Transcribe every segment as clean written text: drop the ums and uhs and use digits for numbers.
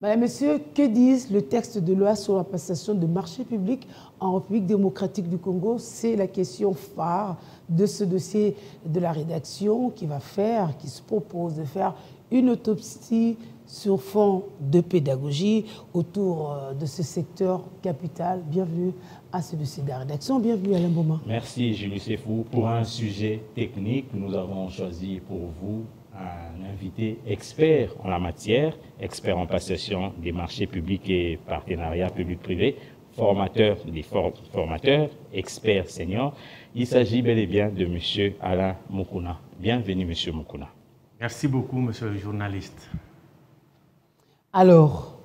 Madame, Monsieur, que disent le texte de loi sur la passation de marchés publics en République démocratique du Congo? C'est la question phare de ce dossier de la rédaction qui se propose de faire une autopsie sur fond de pédagogie autour de ce secteur capital. Bienvenue à ce dossier de la rédaction. Bienvenue Alain Boma. Merci Julie Sefou. Pour un sujet technique, nous avons choisi pour vous un invité expert en la matière, expert en passation des marchés publics et partenariats public-privé, formateur des formateurs, expert senior. Il s'agit bel et bien de M. Alain Mukuna. Bienvenue M. Mukuna. Merci beaucoup, monsieur le journaliste. Alors,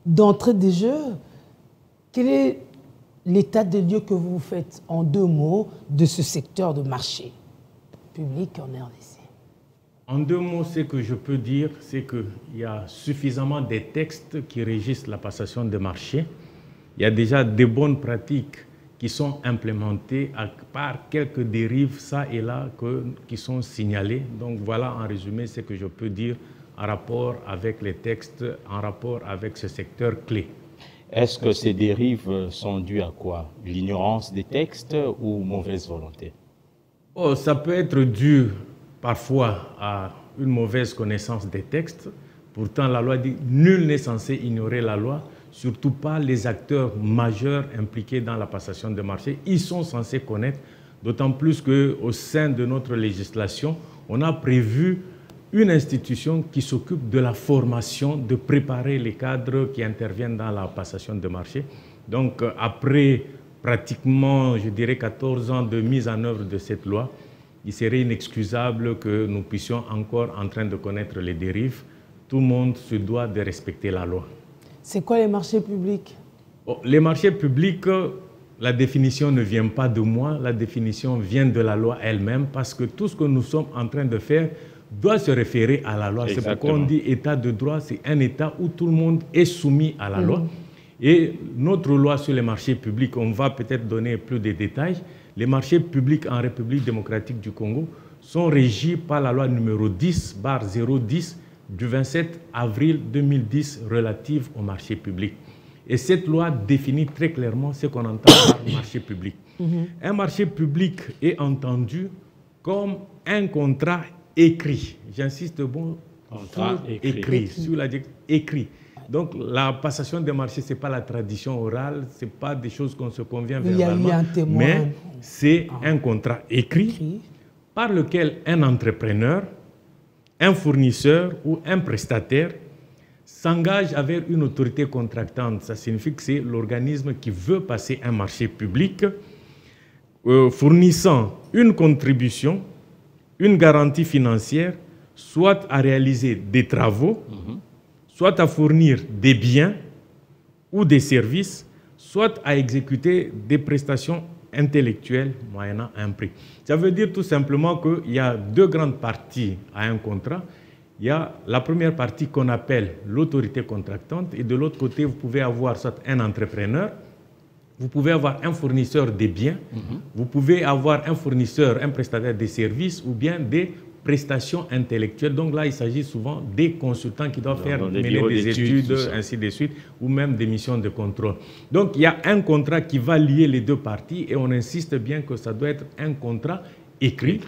d'entrée de jeu, quel est l'état des lieux que vous faites en 2 mots de ce secteur de marché public en RDC? En 2 mots, ce que je peux dire, c'est qu'il y a suffisamment de textes qui régissent la passation de marché. Il y a déjà de bonnes pratiques qui sont implémentées, à part quelques dérives, ça et là, qui sont signalées. Donc voilà, en résumé, ce que je peux dire en rapport avec les textes, en rapport avec ce secteur clé. Est-ce que ces dérives sont dues à quoi? L'ignorance des textes ou mauvaise volonté? Oh, ça peut être dû parfois à une mauvaise connaissance des textes. Pourtant, la loi dit « nul n'est censé ignorer la loi », surtout pas les acteurs majeurs impliqués dans la passation de marché. Ils sont censés connaître, d'autant plus qu'au sein de notre législation, on a prévu une institution qui s'occupe de la formation, de préparer les cadres qui interviennent dans la passation de marché. Donc, après pratiquement, je dirais, 14 ans de mise en œuvre de cette loi, il serait inexcusable que nous puissions encore en train de connaître les dérives. Tout le monde se doit de respecter la loi. C'est quoi les marchés publics? Les marchés publics, la définition ne vient pas de moi, la définition vient de la loi elle-même, parce que tout ce que nous sommes en train de faire doit se référer à la loi. C'est pourquoi on dit état de droit, c'est un état où tout le monde est soumis à la loi. Et notre loi sur les marchés publics, on va peut-être donner plus de détails. Les marchés publics en République démocratique du Congo sont régis par la loi numéro 10/010 du 27 avril 2010 relative aux marchés publics. Et cette loi définit très clairement ce qu'on entend par marché public. Un marché public est entendu comme un contrat écrit. J'insiste bon, Contrat écrit. Donc la passation des marchés, ce n'est pas la tradition orale, ce n'est pas des choses qu'on se convient verbalement, mais c'est un contrat écrit par lequel un entrepreneur, un fournisseur ou un prestataire s'engage avec une autorité contractante. Ça signifie que c'est l'organisme qui veut passer un marché public, fournissant une contribution, une garantie financière, soit à réaliser des travaux, soit à fournir des biens ou des services, soit à exécuter des prestations intellectuelles moyennant un prix. Ça veut dire tout simplement qu'il y a 2 grandes parties à un contrat. Il y a la première partie qu'on appelle l'autorité contractante et de l'autre côté, vous pouvez avoir soit un entrepreneur, vous pouvez avoir un fournisseur des biens, vous pouvez avoir un fournisseur, un prestataire de services ou bien des prestations intellectuelles. Donc là, il s'agit souvent des consultants qui doivent mener des études, ainsi de suite, ou même des missions de contrôle. Donc il y a un contrat qui va lier les 2 parties et on insiste bien que ça doit être un contrat écrit.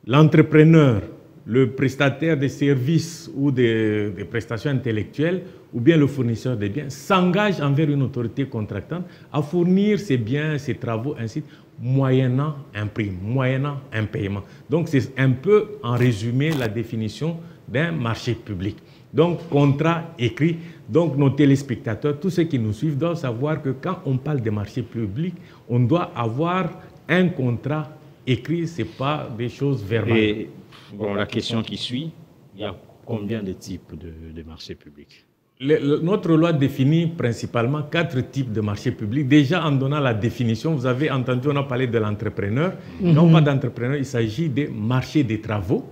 L'entrepreneur, le prestataire de services ou des prestations intellectuelles, ou bien le fournisseur des biens, s'engage envers une autorité contractante à fournir ses biens, ses travaux, ainsi de suite, moyennant un prix, moyennant un paiement. Donc, c'est un peu, en résumé, la définition d'un marché public. Donc, contrat écrit. Donc, nos téléspectateurs, tous ceux qui nous suivent, doivent savoir que quand on parle de marché public, on doit avoir un contrat écrit, ce n'est pas des choses verbales. Et bon, la question qui suit, il y a combien de types de marchés publics? Notre loi définit principalement 4 types de marchés publics. Déjà, en donnant la définition, vous avez entendu, on a parlé de l'entrepreneur. Non pas d'entrepreneur, il s'agit des marchés des travaux.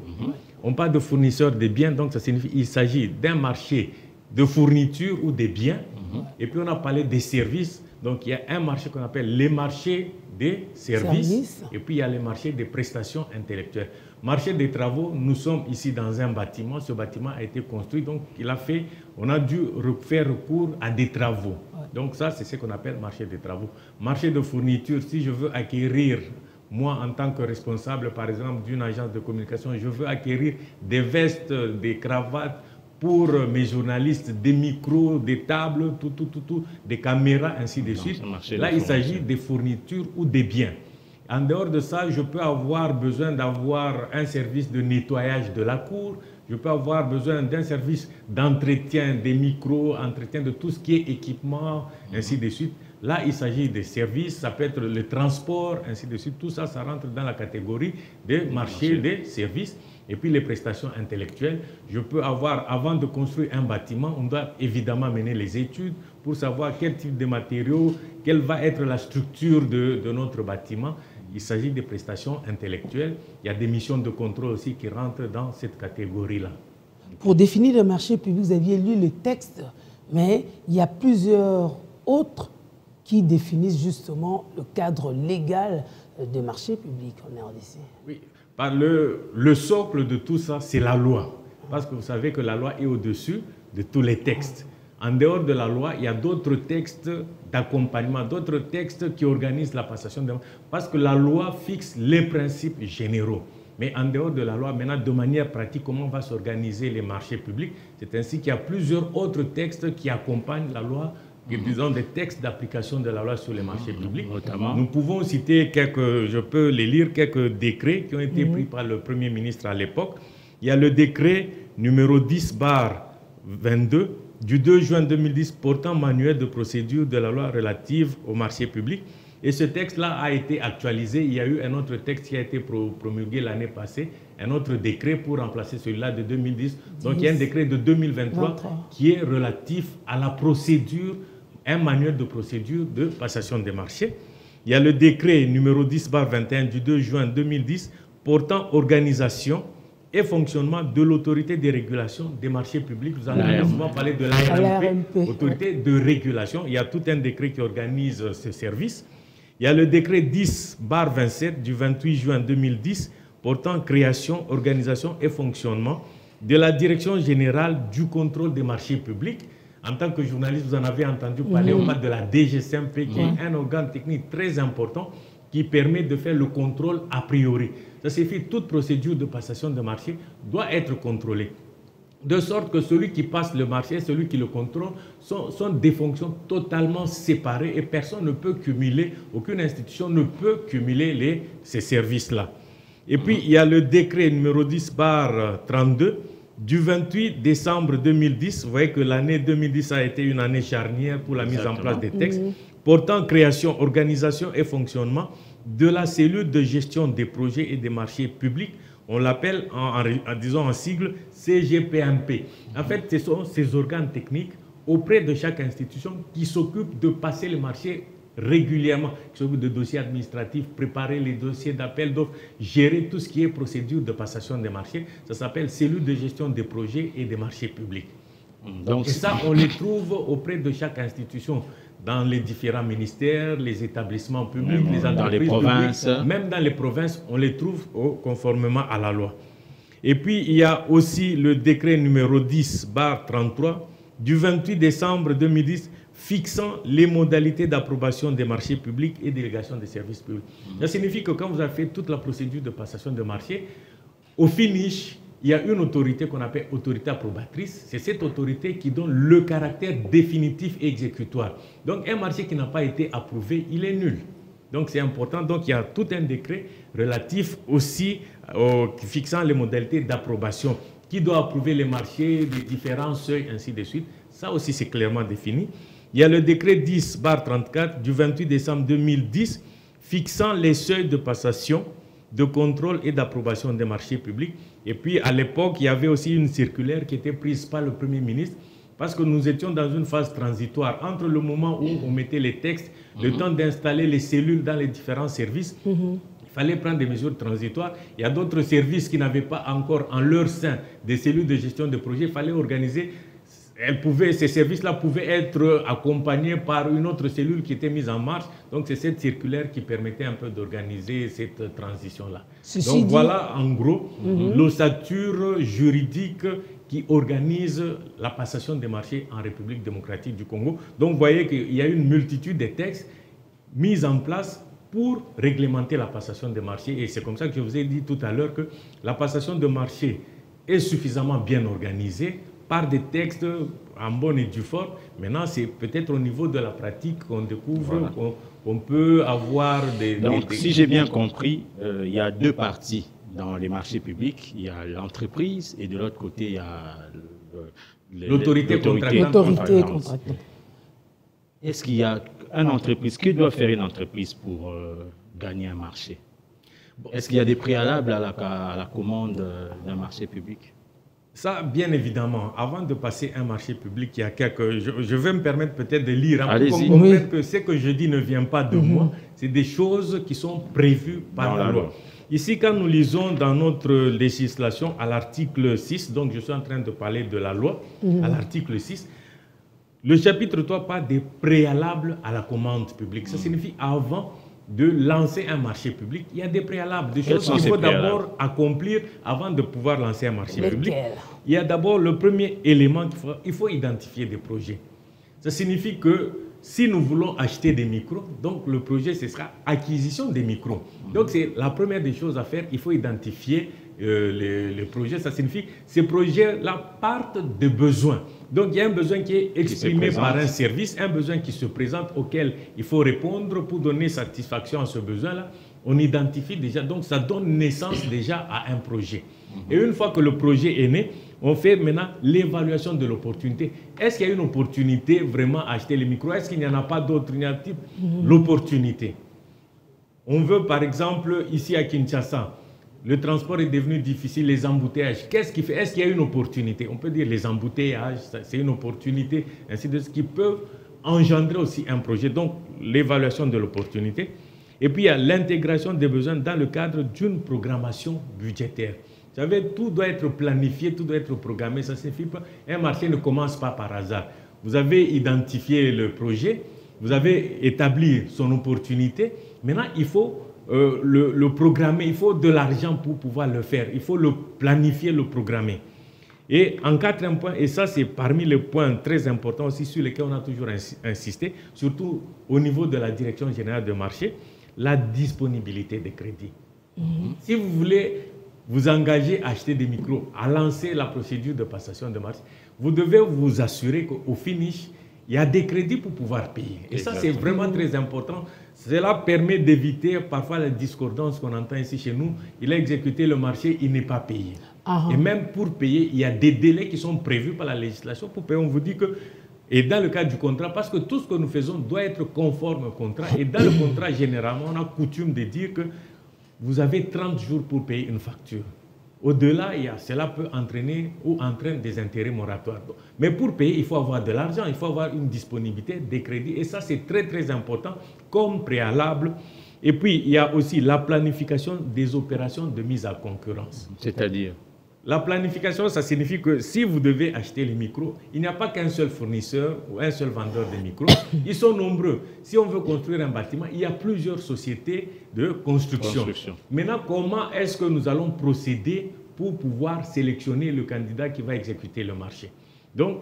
On parle de fournisseurs de biens, donc ça signifie qu'il s'agit d'un marché de fourniture ou des biens. Et puis, on a parlé des services. Donc, il y a un marché qu'on appelle les marchés des services. Et puis, il y a les marchés des prestations intellectuelles. Marché des travaux, nous sommes ici dans un bâtiment. Ce bâtiment a été construit, donc on a dû faire recours à des travaux. Donc ça, c'est ce qu'on appelle marché des travaux. Marché de fourniture, si je veux acquérir, moi en tant que responsable, par exemple, d'une agence de communication, je veux acquérir des vestes, des cravates pour mes journalistes, des micros, des tables, des caméras, ainsi de suite. Là, il s'agit des fournitures ou des biens. En dehors de ça, je peux avoir besoin d'avoir un service de nettoyage de la cour, je peux avoir besoin d'un service d'entretien des micros, entretien de tout ce qui est équipement, ainsi de suite. Là, il s'agit des services, ça peut être le transport, ainsi de suite. Tout ça, ça rentre dans la catégorie des marchés des services. Et puis les prestations intellectuelles, je peux avoir, avant de construire un bâtiment, on doit évidemment mener les études pour savoir quel type de matériaux, quelle va être la structure de notre bâtiment. Il s'agit des prestations intellectuelles. Il y a des missions de contrôle aussi qui rentrent dans cette catégorie-là. Pour définir le marché public, vous aviez lu le texte, mais il y a plusieurs autres qui définissent justement le cadre légal des marchés publics en RDC. Oui. Le socle de tout ça, c'est la loi. Parce que vous savez que la loi est au-dessus de tous les textes. En dehors de la loi, il y a d'autres textes d'accompagnement, d'autres textes qui organisent la passation de... Parce que la loi fixe les principes généraux. Mais en dehors de la loi, maintenant, de manière pratique, comment va s'organiser les marchés publics? C'est ainsi qu'il y a plusieurs autres textes qui accompagnent la loi, disons des textes d'application de la loi sur les marchés publics. Notamment. Nous pouvons citer je peux les lire, quelques décrets qui ont été pris par le Premier ministre à l'époque. Il y a le décret numéro 10/22 du 2 juin 2010 portant manuel de procédure de la loi relative aux marchés publics. Et ce texte-là a été actualisé. Il y a eu un autre texte qui a été promulgué l'année passée, un autre décret pour remplacer celui-là de 2010. Donc il y a un décret de 2023 qui est relatif à la procédure, un manuel de procédure de passation des marchés. Il y a le décret numéro 10/21 du 2 juin 2010 portant organisation et fonctionnement de l'autorité de régulation des marchés publics. Vous en avez souvent parlé de l'ARMP, autorité de régulation. Il y a tout un décret qui organise ce service. Il y a le décret 10/27 du 28 juin 2010 portant création, organisation et fonctionnement de la Direction générale du contrôle des marchés publics. En tant que journaliste, vous en avez entendu parler, on parle de la DGCMP, qui est un organe technique très important qui permet de faire le contrôle a priori. Ça signifie que toute procédure de passation de marché doit être contrôlée. De sorte que celui qui passe le marché, celui qui le contrôle, sont des fonctions totalement séparées et personne ne peut cumuler, aucune institution ne peut cumuler ces services-là. Et puis, il y a le décret numéro 10/32 du 28 décembre 2010. Vous voyez que l'année 2010 a été une année charnière pour la mise en place des textes portant création, organisation et fonctionnement de la cellule de gestion des projets et des marchés publics. On l'appelle, disons en sigle, CGPMP. En fait, ce sont ces organes techniques auprès de chaque institution qui s'occupent de passer les marchés régulièrement, qui s'occupent de dossiers administratifs, préparer les dossiers d'appel d'offres, gérer tout ce qui est procédure de passation des marchés. Ça s'appelle cellule de gestion des projets et des marchés publics. Donc, et ça, on les trouve auprès de chaque institution, dans les différents ministères, les établissements publics, les entreprises dans les provinces. Publiques, même dans les provinces, on les trouve conformément à la loi. Et puis, il y a aussi le décret numéro 10/33 du 28 décembre 2010 fixant les modalités d'approbation des marchés publics et délégation des services publics. Ça signifie que quand vous avez fait toute la procédure de passation de marché, au finish, il y a une autorité qu'on appelle autorité approbatrice. C'est cette autorité qui donne le caractère définitif et exécutoire. Donc, un marché qui n'a pas été approuvé, il est nul. Donc, c'est important. Donc, il y a tout un décret relatif aussi fixant les modalités d'approbation. Qui doit approuver les marchés, les différents seuils, ainsi de suite. Ça aussi, c'est clairement défini. Il y a le décret 10/34 du 28 décembre 2010 fixant les seuils de passation, de contrôle et d'approbation des marchés publics. Et puis, à l'époque, il y avait aussi une circulaire qui était prise par le Premier ministre parce que nous étions dans une phase transitoire entre le moment où on mettait les textes, le temps d'installer les cellules dans les différents services. Il fallait prendre des mesures transitoires. Il y a d'autres services qui n'avaient pas encore en leur sein des cellules de gestion de projet. Il fallait organiser ces services-là pouvaient être accompagnés par une autre cellule qui était mise en marche. Donc, c'est cette circulaire qui permettait un peu d'organiser cette transition-là. Donc, voilà, en gros, l'ossature juridique qui organise la passation des marchés en République démocratique du Congo. Donc, vous voyez qu'il y a une multitude de textes mis en place pour réglementer la passation des marchés. Et c'est comme ça que je vous ai dit tout à l'heure que la passation de marchés est suffisamment bien organisée par des textes en bonne et due forme. Maintenant, c'est peut-être au niveau de la pratique qu'on découvre qu'on peut avoir des... Donc, si j'ai bien compris, il y a deux parties dans les marchés publics. Il y a l'entreprise et de l'autre côté, il y a l'autorité contractante. Est-ce qu'il y a une entreprise, que doit faire une entreprise pour gagner un marché? Est-ce qu'il y a des préalables à la commande d'un marché public? Ça, bien évidemment, avant de passer un marché public, il y a quelques... Je vais me permettre peut-être de lire, pour qu'on comprenne que ce que je dis ne vient pas de moi, c'est des choses qui sont prévues par la loi. Ici, quand nous lisons dans notre législation à l'article 6, donc je suis en train de parler de la loi, à l'article 6, le chapitre 3 parle des préalables à la commande publique. Ça signifie avant de lancer un marché public, il y a des préalables, des choses qu'il faut d'abord accomplir avant de pouvoir lancer un marché public. Il y a d'abord le premier élément il faut identifier des projets. Ça signifie que si nous voulons acheter des micros, donc le projet, ce sera acquisition des micros. Donc c'est la première des choses à faire, il faut identifier les projets. Ça signifie que ces projets-là partent de besoins. Donc, il y a un besoin qui est exprimé par un service, un besoin qui se présente auquel il faut répondre pour donner satisfaction à ce besoin-là. On identifie déjà, donc ça donne naissance déjà à un projet. Et une fois que le projet est né, on fait maintenant l'évaluation de l'opportunité. Est-ce qu'il y a une opportunité vraiment à acheter les micros? Est-ce qu'il n'y en a pas d'autres? L'opportunité. On veut par exemple, ici à Kinshasa, le transport est devenu difficile, les embouteillages. Qu'est-ce qui fait? Est-ce qu'il y a une opportunité? On peut dire les embouteillages, c'est une opportunité, ainsi de suite, qui peuvent engendrer aussi un projet. Donc, l'évaluation de l'opportunité. Et puis, il y a l'intégration des besoins dans le cadre d'une programmation budgétaire. Vous savez, tout doit être planifié, tout doit être programmé. Ça ne suffit pas. Un marché ne commence pas par hasard. Vous avez identifié le projet, vous avez établi son opportunité. Maintenant, il faut le programmer, il faut de l'argent pour pouvoir le faire. Il faut le planifier, le programmer. Et en quatrième point, et ça c'est parmi les points très importants aussi sur lesquels on a toujours insisté, surtout au niveau de la Direction générale de marché, la disponibilité des crédits. Si vous voulez vous engager à acheter des micros, à lancer la procédure de passation de marché, vous devez vous assurer qu'au finish, il y a des crédits pour pouvoir payer. Et ça, c'est vraiment très important. Cela permet d'éviter parfois la discordance qu'on entend ici chez nous. Il a exécuté le marché, il n'est pas payé. Et même pour payer, il y a des délais qui sont prévus par la législation. Pour payer, on vous dit que, et dans le cadre du contrat, parce que tout ce que nous faisons doit être conforme au contrat. Et dans le contrat, généralement, on a coutume de dire que vous avez 30 jours pour payer une facture. Au-delà, cela peut entraîner ou entraîne des intérêts moratoires. Mais pour payer, il faut avoir de l'argent, il faut avoir une disponibilité des crédits. Et ça, c'est très, très important comme préalable. Et puis, il y a aussi la planification des opérations de mise à concurrence. C'est-à-dire? La planification, ça signifie que si vous devez acheter les micros, il n'y a pas qu'un seul fournisseur ou un seul vendeur de micros. Ils sont nombreux. Si on veut construire un bâtiment, il y a plusieurs sociétés de construction. Maintenant, comment est-ce que nous allons procéder pour pouvoir sélectionner le candidat qui va exécuter le marché? Donc,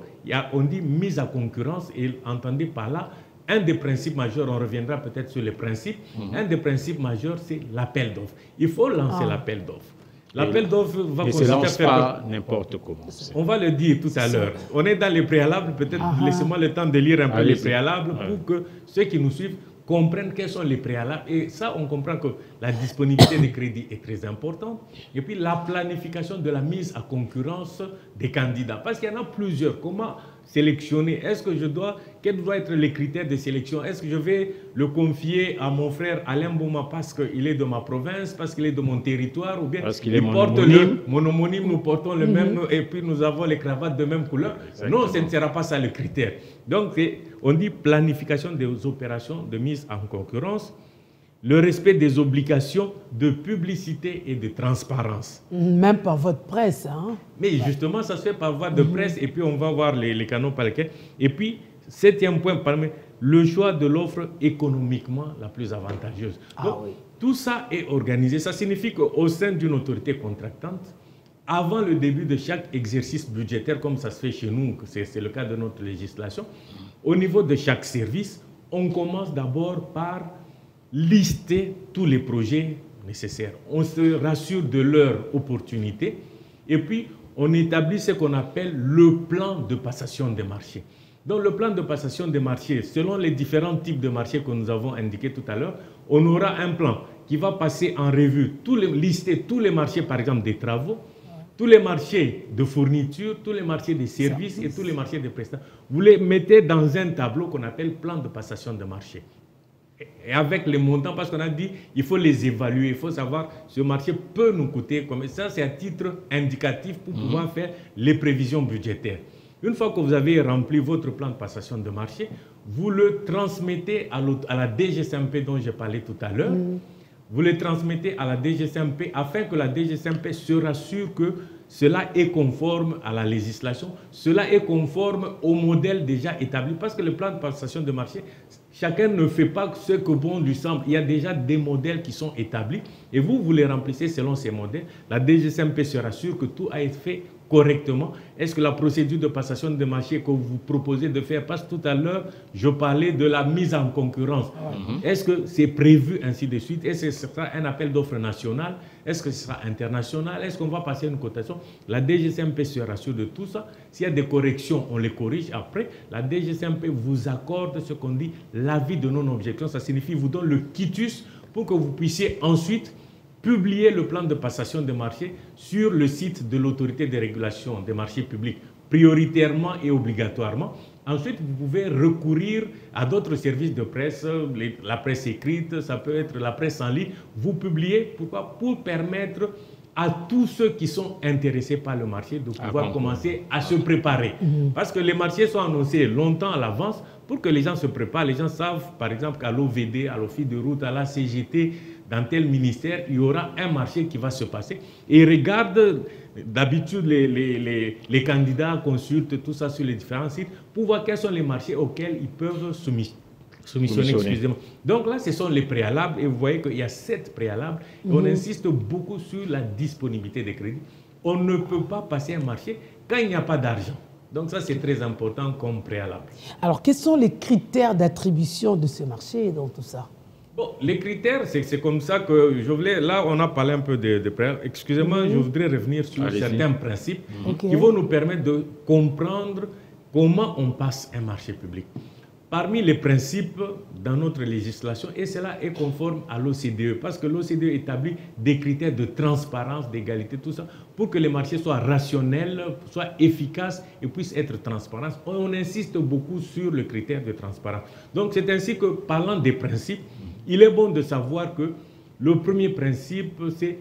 on dit mise à concurrence et entendez par là, un des principes majeurs, on reviendra peut-être sur les principes, un des principes majeurs, c'est l'appel d'offres. Il faut lancer l'appel d'offres. L'appel d'offres va consister pas n'importe comment. On va le dire tout à l'heure. On est dans les préalables, peut-être laissez-moi le temps de lire un peu les préalables pour que ceux qui nous suivent comprennent quels sont les préalables. Et ça, on comprend que la disponibilité des crédits est très importante. Et puis la planification de la mise à concurrence des candidats. Parce qu'il y en a plusieurs. Comment sélectionner? Quels doivent être les critères de sélection? Est-ce que je vais le confier à mon frère Alain Bouma parce qu'il est de ma province, parce qu'il est de mon territoire, ou bien parce qu'il est mon homonyme, nous portons le même, et puis nous avons les cravates de même couleur? Non, ce ne sera pas ça le critère. Donc, on dit planification des opérations de mise en concurrence, le respect des obligations de publicité et de transparence. Même par votre presse. Hein? Mais justement, ça se fait par voie de presse et puis on va voir les canaux par lesquels. Et puis, 7e point, le choix de l'offre économiquement la plus avantageuse. Donc, tout ça est organisé. Ça signifie qu'au sein d'une autorité contractante, avant le début de chaque exercice budgétaire, comme ça se fait chez nous, c'est le cas de notre législation, au niveau de chaque service, on commence d'abord par lister tous les projets nécessaires. On se rassure de leur opportunité et puis on établit ce qu'on appelle le plan de passation des marchés. Donc le plan de passation des marchés, selon les différents types de marchés que nous avons indiqués tout à l'heure, on aura un plan qui va passer en revue, lister tous les marchés par exemple des travaux, tous les marchés de fourniture, tous les marchés des services et tous les marchés de prestations. Vous les mettez dans un tableau qu'on appelle plan de passation de marché. Et avec les montants, parce qu'on a dit il faut les évaluer, il faut savoir ce marché peut nous coûter comme ça, c'est à titre indicatif pour pouvoir faire les prévisions budgétaires. Une fois que vous avez rempli votre plan de passation de marché, vous le transmettez à la DGCMP dont j'ai parlé tout à l'heure. Vous le transmettez à la DGCMP afin que la DGCMP se rassure que cela est conforme à la législation, cela est conforme au modèle déjà établi. Parce que le plan de passation de marché, chacun ne fait pas ce que bon lui semble. Il y a déjà des modèles qui sont établis et vous les remplissez selon ces modèles. La DGCMP se rassure que tout a été fait correctement. Est-ce que la procédure de passation de marché que vous proposez de faire, parce que tout à l'heure, je parlais de la mise en concurrence. Est-ce que c'est prévu ainsi de suite? Est-ce que ce sera un appel d'offres national? Est-ce que ce sera international? Est-ce qu'on va passer une cotation? La DGCMP se rassure de tout ça. S'il y a des corrections, on les corrige après. La DGCMP vous accorde ce qu'on dit l'avis de non-objection. Ça signifie vous donne le quitus pour que vous puissiez ensuite publier le plan de passation de marché sur le site de l'autorité de régulation des marchés publics, prioritairement et obligatoirement. Ensuite, vous pouvez recourir à d'autres services de presse, la presse écrite, ça peut être la presse en ligne. Vous publiez, pourquoi? Pour permettre à tous ceux qui sont intéressés par le marché de pouvoir commencer à se préparer. Parce que les marchés sont annoncés longtemps à l'avance pour que les gens se préparent. Les gens savent, par exemple, qu'à l'OVD, à l'Office de route, à la CGT, dans tel ministère, il y aura un marché qui va se passer. Et regarde, d'habitude, les candidats consultent tout ça sur les différents sites pour voir quels sont les marchés auxquels ils peuvent soumissionner. Excusez-moi. Donc là, ce sont les préalables. Et vous voyez qu'il y a 7 préalables. Et on insiste beaucoup sur la disponibilité des crédits. On ne peut pas passer un marché quand il n'y a pas d'argent. Donc ça, c'est très important comme préalable. Alors, quels sont les critères d'attribution de ce marché dans tout ça? Bon, les critères, c'est comme ça que je voulais... Là, on a parlé un peu de préalables. Excusez-moi, je voudrais revenir sur certains principes qui vont nous permettre de comprendre comment on passe un marché public. Parmi les principes dans notre législation, et cela est conforme à l'OCDE, parce que l'OCDE établit des critères de transparence, d'égalité, tout ça, pour que les marchés soient rationnels, soient efficaces et puissent être transparents. On insiste beaucoup sur le critère de transparence. Donc c'est ainsi que, parlant des principes, il est bon de savoir que le premier principe, c'est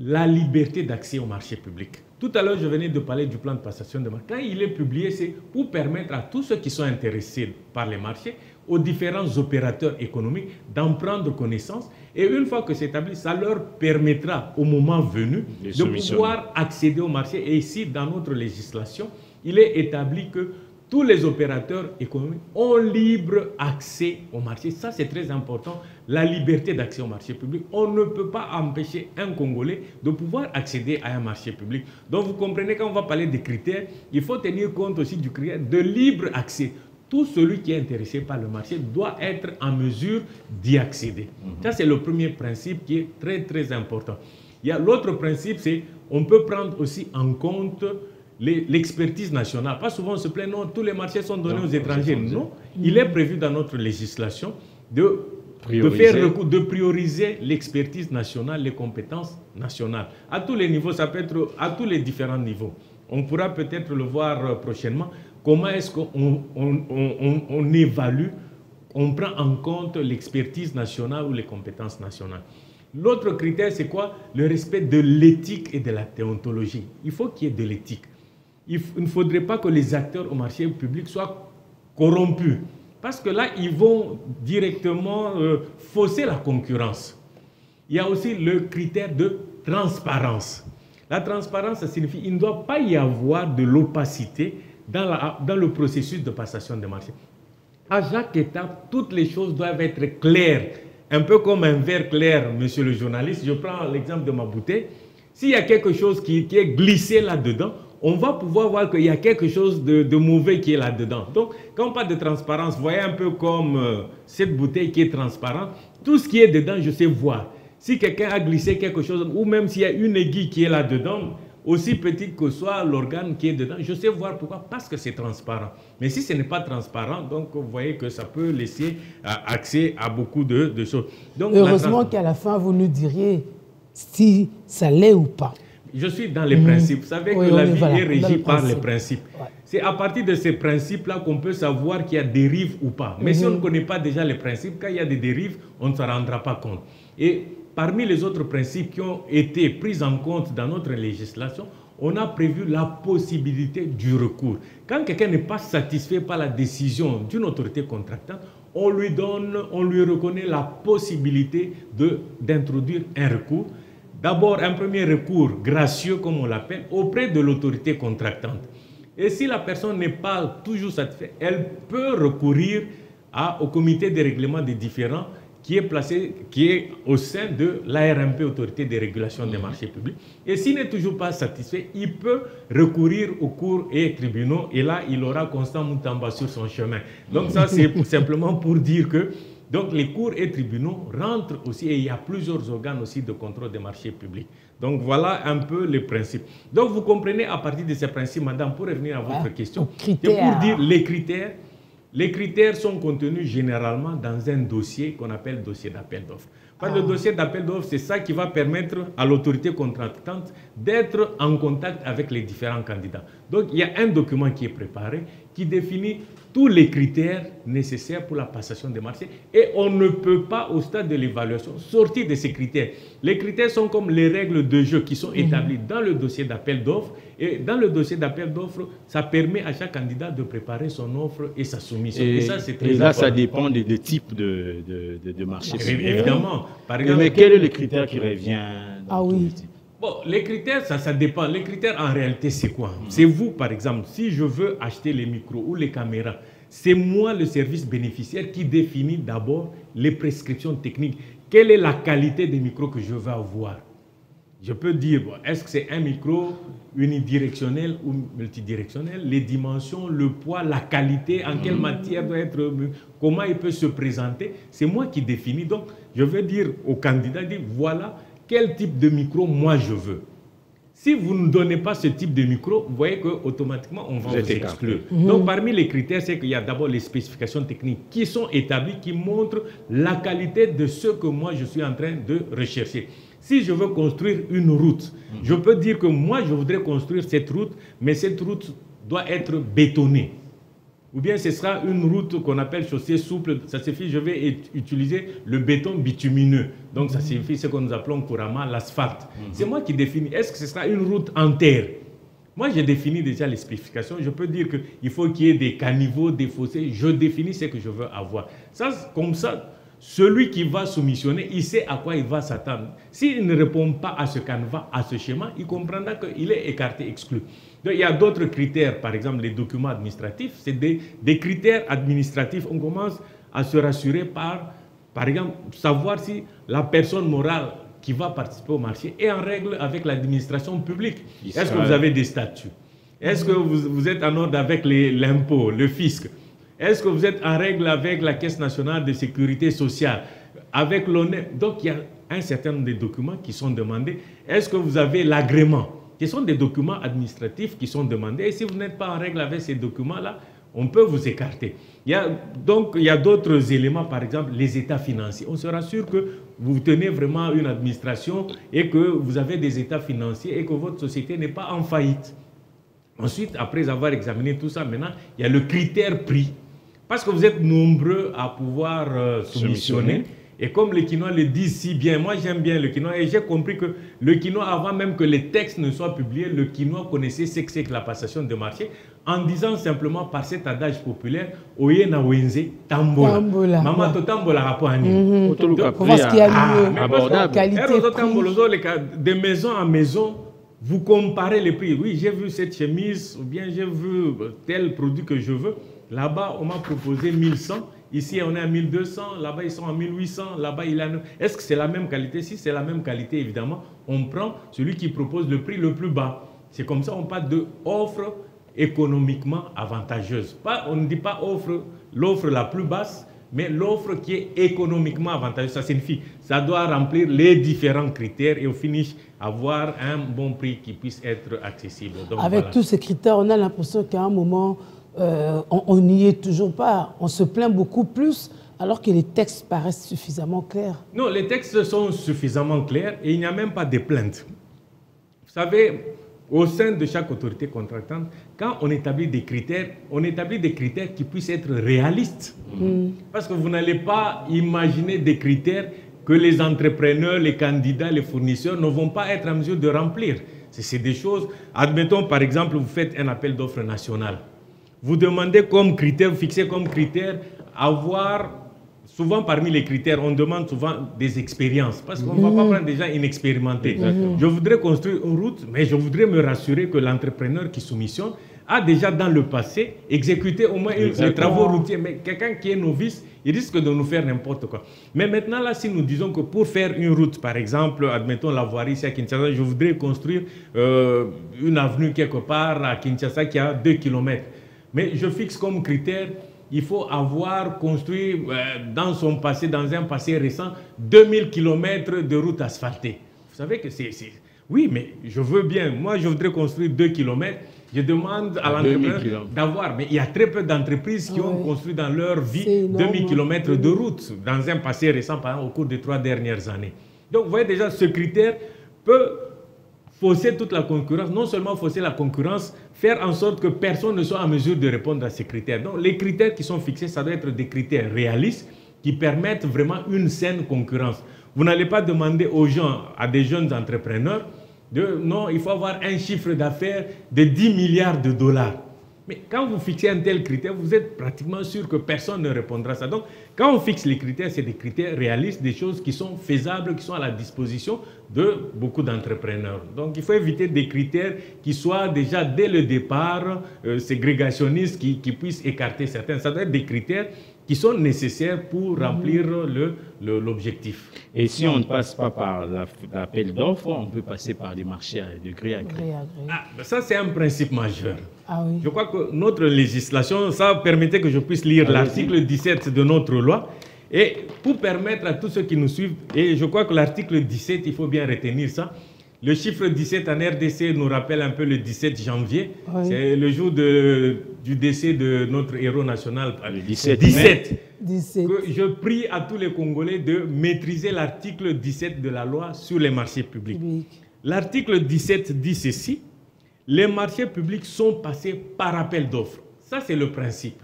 la liberté d'accès au marché public. Tout à l'heure, je venais de parler du plan de passation de marché. Quand il est publié, c'est pour permettre à tous ceux qui sont intéressés par les marchés, aux différents opérateurs économiques, d'en prendre connaissance. Et une fois que c'est établi, ça leur permettra, au moment venu, de pouvoir accéder au marché. Et ici, dans notre législation, il est établi que tous les opérateurs économiques ont libre accès au marché. Ça, c'est très important, la liberté d'accès au marché public. On ne peut pas empêcher un Congolais de pouvoir accéder à un marché public. Donc, vous comprenez, quand on va parler des critères, il faut tenir compte aussi du critère de libre accès. Tout celui qui est intéressé par le marché doit être en mesure d'y accéder. Ça, c'est le premier principe qui est très, très important. Il y a l'autre principe, c'est on peut prendre aussi en compte l'expertise nationale. Pas souvent on se plaint, non, tous les marchés sont donnés aux étrangers. Non, il est prévu dans notre législation de prioriser l'expertise nationale, les compétences nationales. À tous les niveaux, ça peut être à tous les différents niveaux. On pourra peut-être le voir prochainement. Comment est-ce qu'on évalue, on prend en compte l'expertise nationale ou les compétences nationales. L'autre critère, c'est quoi? Le respect de l'éthique et de la déontologie. Il faut qu'il y ait de l'éthique. Il ne faudrait pas que les acteurs au marché public soient corrompus Parce que là, ils vont directement fausser la concurrence. Il y a aussi le critère de transparence. La transparence, ça signifie qu'il ne doit pas y avoir de l'opacité dans le processus de passation des marchés. À chaque étape, toutes les choses doivent être claires. Un peu comme un verre clair, monsieur le journaliste. Je prends l'exemple de ma bouteille. S'il y a quelque chose qui est glissé là-dedans, on va pouvoir voir qu'il y a quelque chose de mauvais qui est là-dedans. Donc, quand on parle de transparence, vous voyez un peu comme cette bouteille qui est transparente. Tout ce qui est dedans, je sais voir. Si quelqu'un a glissé quelque chose, ou même s'il y a une aiguille qui est là-dedans, aussi petite que soit l'organe qui est dedans, je sais voir pourquoi, parce que c'est transparent. Mais si ce n'est pas transparent, donc vous voyez que ça peut laisser accès à beaucoup de choses. Donc, heureusement qu'à la fin, vous nous diriez si ça l'est ou pas. Je suis dans les principes. Vous savez que la vie est régie par les principes. Ouais. C'est à partir de ces principes-là qu'on peut savoir qu'il y a dérive ou pas. Mais si on ne connaît pas déjà les principes, quand il y a des dérives, on ne s'en rendra pas compte. Et parmi les autres principes qui ont été pris en compte dans notre législation, on a prévu la possibilité du recours. Quand quelqu'un n'est pas satisfait par la décision d'une autorité contractante, on lui reconnaît la possibilité d'introduire un recours. D'abord, un premier recours gracieux, comme on l'appelle, auprès de l'autorité contractante. Et si la personne n'est pas toujours satisfaite, elle peut recourir au comité de règlement des différends qui est au sein de l'ARMP, Autorité de régulation des marchés publics. Et s'il n'est toujours pas satisfait, il peut recourir aux cours et tribunaux. Et là, il aura Constant Moutamba sur son chemin. Donc ça, c'est simplement pour dire que donc, les cours et tribunaux rentrent aussi, et il y a plusieurs organes aussi de contrôle des marchés publics. Donc, voilà un peu les principes. Donc, vous comprenez à partir de ces principes, madame, pour revenir à votre question, et pour dire les critères sont contenus généralement dans un dossier qu'on appelle dossier d'appel d'offres. Le dossier d'appel d'offres, c'est ça qui va permettre à l'autorité contractante d'être en contact avec les différents candidats. Donc, il y a un document qui est préparé qui définit tous les critères nécessaires pour la passation des marchés et on ne peut pas, au stade de l'évaluation, sortir de ces critères. Les critères sont comme les règles de jeu qui sont établies dans le dossier d'appel d'offres et dans le dossier d'appel d'offres, ça permet à chaque candidat de préparer son offre et sa soumission. Et ça, c'est très important. Là, ça dépend des types de marchés. Évidemment. Par exemple, mais quel est le critère qui revient dans tous les types? Bon, les critères, ça dépend. Les critères, en réalité, c'est quoi? C'est vous, par exemple, si je veux acheter les micros ou les caméras, c'est moi, le service bénéficiaire, qui définit d'abord les prescriptions techniques. Quelle est la qualité des micros que je veux avoir? Je peux dire, bon, est-ce que c'est un micro unidirectionnel ou multidirectionnel? Les dimensions, le poids, la qualité, en quelle matière doit être, comment il peut se présenter? C'est moi qui définis. Donc, je vais dire au candidat, voilà quel type de micro moi je veux. Si vous ne donnez pas ce type de micro, vous voyez qu'automatiquement on va vous exclure. Donc parmi les critères, c'est qu'il y a d'abord les spécifications techniques qui sont établies, qui montrent la qualité de ce que moi je suis en train de rechercher. Si je veux construire une route, je peux dire que moi je voudrais construire cette route, mais cette route doit être bétonnée. Ou bien ce sera une route qu'on appelle chaussée souple. Ça signifie je vais utiliser le béton bitumineux. Donc ça signifie ce que nous appelons couramment l'asphalte. C'est moi qui définis. Est-ce que ce sera une route en terre? Moi, j'ai défini déjà les spécifications. Je peux dire qu'il faut qu'il y ait des caniveaux, des fossés. Je définis ce que je veux avoir. Ça, comme ça, celui qui va soumissionner, il sait à quoi il va s'attendre. S'il ne répond pas à ce canevas, à ce schéma, il comprendra qu'il est écarté, exclu. Donc, il y a d'autres critères, par exemple les documents administratifs. C'est des critères administratifs. On commence à se rassurer par exemple, savoir si la personne morale qui va participer au marché est en règle avec l'administration publique. Est-ce que vous avez des statuts? Est-ce que vous êtes en ordre avec l'impôt, le fisc? Est-ce que vous êtes en règle avec la Caisse nationale de sécurité sociale, avec l'ONEM? Donc, il y a un certain nombre de documents qui sont demandés. Est-ce que vous avez l'agrément? Ce sont des documents administratifs qui sont demandés. Et si vous n'êtes pas en règle avec ces documents-là, on peut vous écarter. Donc, il y a d'autres éléments, par exemple, les états financiers. On se rassure que vous tenez vraiment une administration et que vous avez des états financiers et que votre société n'est pas en faillite. Ensuite, après avoir examiné tout ça, maintenant, il y a le critère prix. Parce que vous êtes nombreux à pouvoir soumissionner. Et comme les Quinois le disent si bien, moi j'aime bien le quinois et j'ai compris que le quinois, avant même que les textes ne soient publiés, le quinois connaissait ce que c'est que la passation de marché en disant simplement par cet adage populaire Oye na wenze tambola. Maman to tambola rapani. Pour voir ce qu'il y a mieux. Abordable. Qualité, prix. De maison en maison, vous comparez les prix. Oui, j'ai vu cette chemise ou bien j'ai vu tel produit que je veux. Là-bas, on m'a proposé 1100. Ici, on est à 1200. Là-bas, ils sont à 1800. Là-bas, il a... Est-ce que c'est la même qualité? Si c'est la même qualité, évidemment, on prend celui qui propose le prix le plus bas. C'est comme ça, on parle de offre économiquement avantageuse. On ne dit pas l'offre la plus basse, mais l'offre qui est économiquement avantageuse. Ça signifie ça doit remplir les différents critères et au finish avoir un bon prix qui puisse être accessible. Donc, avec voilà. tous ces critères, on a l'impression qu'à un moment, on n'y est toujours pas. On se plaint beaucoup plus alors que les textes paraissent suffisamment clairs. Non, les textes sont suffisamment clairs et il n'y a même pas de plainte. Vous savez, au sein de chaque autorité contractante, quand on établit des critères qui puissent être réalistes. Parce que vous n'allez pas imaginer des critères que les entrepreneurs, les candidats, les fournisseurs ne vont pas être en mesure de remplir. C'est des choses, admettons par exemple, vous faites un appel d'offres national. Vous demandez comme critère, vous fixez comme critère avoir, souvent parmi les critères, on demande souvent des expériences. Parce qu'on ne va pas prendre des gens inexpérimentés. Je voudrais construire une route, mais je voudrais me rassurer que l'entrepreneur qui soumissionne a déjà dans le passé exécuté au moins les travaux routiers. Mais quelqu'un qui est novice, il risque de nous faire n'importe quoi. Mais maintenant, là, si nous disons que pour faire une route, par exemple, admettons la voirie ici à Kinshasa, je voudrais construire une avenue quelque part à Kinshasa qui a 2 km. Mais je fixe comme critère, il faut avoir construit dans son passé, dans un passé récent, 2000 km de route asphaltée. Vous savez que c'est... Oui, mais je veux bien. Moi, je voudrais construire 2 km. Je demande à l'entrepreneur d'avoir... Mais il y a très peu d'entreprises qui ont construit dans leur vie 2000 km de route dans un passé récent, par exemple, au cours des 3 dernières années. Donc, vous voyez déjà, ce critère peut fausser toute la concurrence. Non seulement fausser la concurrence, faire en sorte que personne ne soit en mesure de répondre à ces critères. Donc, les critères qui sont fixés, ça doit être des critères réalistes qui permettent vraiment une saine concurrence. Vous n'allez pas demander aux gens, à des jeunes entrepreneurs, non, il faut avoir un chiffre d'affaires de 10 milliards de dollars. Mais quand vous fixez un tel critère, vous êtes pratiquement sûr que personne ne répondra à ça. Donc, quand on fixe les critères, c'est des critères réalistes, des choses qui sont faisables, qui sont à la disposition de beaucoup d'entrepreneurs. Donc, il faut éviter des critères qui soient déjà dès le départ ségrégationnistes, qui puissent écarter certains. Ça doit être des critères qui sont nécessaires pour remplir l'objectif. Et si on ne passe pas par l'appel d'offres, on peut passer par des marchés de gré à gré. Ça, c'est un principe majeur. Ah oui. Je crois que notre législation, ça permettait que je puisse lire l'article 17 de notre loi. Et pour permettre à tous ceux qui nous suivent, et je crois que l'article 17, il faut bien retenir ça, le chiffre 17 en RDC nous rappelle un peu le 17 janvier. Oui. C'est le jour du décès de notre héros national. Le 17. Que je prie à tous les Congolais de maîtriser l'article 17 de la loi sur les marchés publics. L'article 17 dit ceci: les marchés publics sont passés par appel d'offres. Ça, c'est le principe.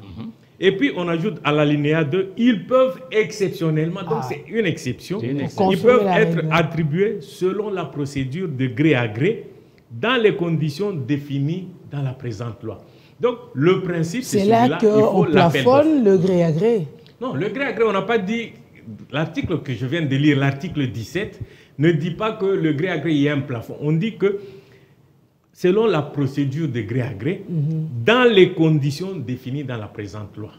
Et puis, on ajoute à l'alinéa 2, ils peuvent exceptionnellement, donc c'est une exception, ils peuvent être attribués selon la procédure de gré à gré dans les conditions définies dans la présente loi. Donc, le principe, c'est celui-là, il faut l'appel d'offres. C'est là qu'on plafonne le gré à gré. Non, le gré à gré, on n'a pas dit... L'article que je viens de lire, l'article 17, ne dit pas que le gré à gré, il y a un plafond. On dit que selon la procédure de gré à gré, dans les conditions définies dans la présente loi.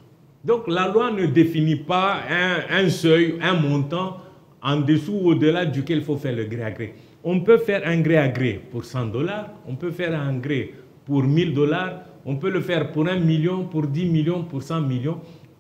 Donc, la loi ne définit pas un seuil, un montant en dessous ou au-delà duquel il faut faire le gré à gré. On peut faire un gré à gré pour 100 $, on peut faire un gré pour 1000 $, on peut le faire pour 1 million, pour 10 millions, pour 100 millions,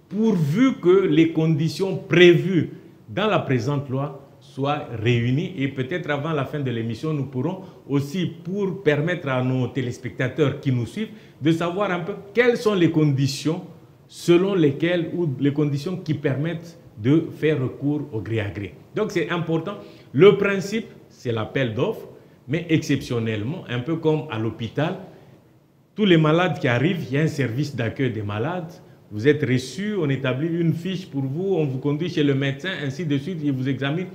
pourvu que les conditions prévues dans la présente loi soient réunies. Et peut-être avant la fin de l'émission, nous pourrons aussi, pour permettre à nos téléspectateurs qui nous suivent, de savoir un peu quelles sont les conditions selon lesquelles, ou les conditions qui permettent de faire recours au gré à gré. Donc c'est important. Le principe, c'est l'appel d'offres, mais exceptionnellement, un peu comme à l'hôpital, tous les malades qui arrivent, il y a un service d'accueil des malades. vous êtes reçu, on établit une fiche pour vous, on vous conduit chez le médecin, ainsi de suite, il vous examine.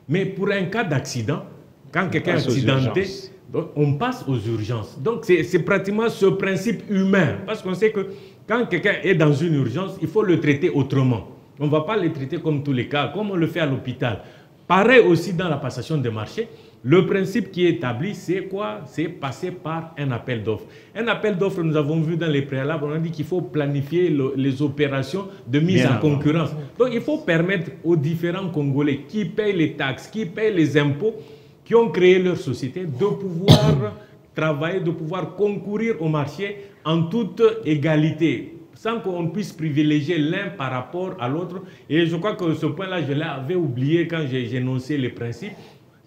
Mais pour un cas d'accident, quand quelqu'un est accidenté, donc on passe aux urgences. Donc c'est pratiquement ce principe humain, parce qu'on sait que quand quelqu'un est dans une urgence, il faut le traiter autrement. On ne va pas le traiter comme tous les cas, comme on le fait à l'hôpital. Pareil aussi dans la passation des marchés. Le principe qui est établi, c'est quoi? C'est passer par un appel d'offres. Un appel d'offres, nous avons vu dans les préalables, on a dit qu'il faut planifier les opérations de mise en concurrence. Donc il faut permettre aux différents Congolais qui payent les taxes, qui payent les impôts, qui ont créé leur société, de pouvoir travailler, de pouvoir concourir au marché en toute égalité, sans qu'on puisse privilégier l'un par rapport à l'autre. Et je crois que ce point-là, je l'avais oublié quand j'ai énoncé les principes.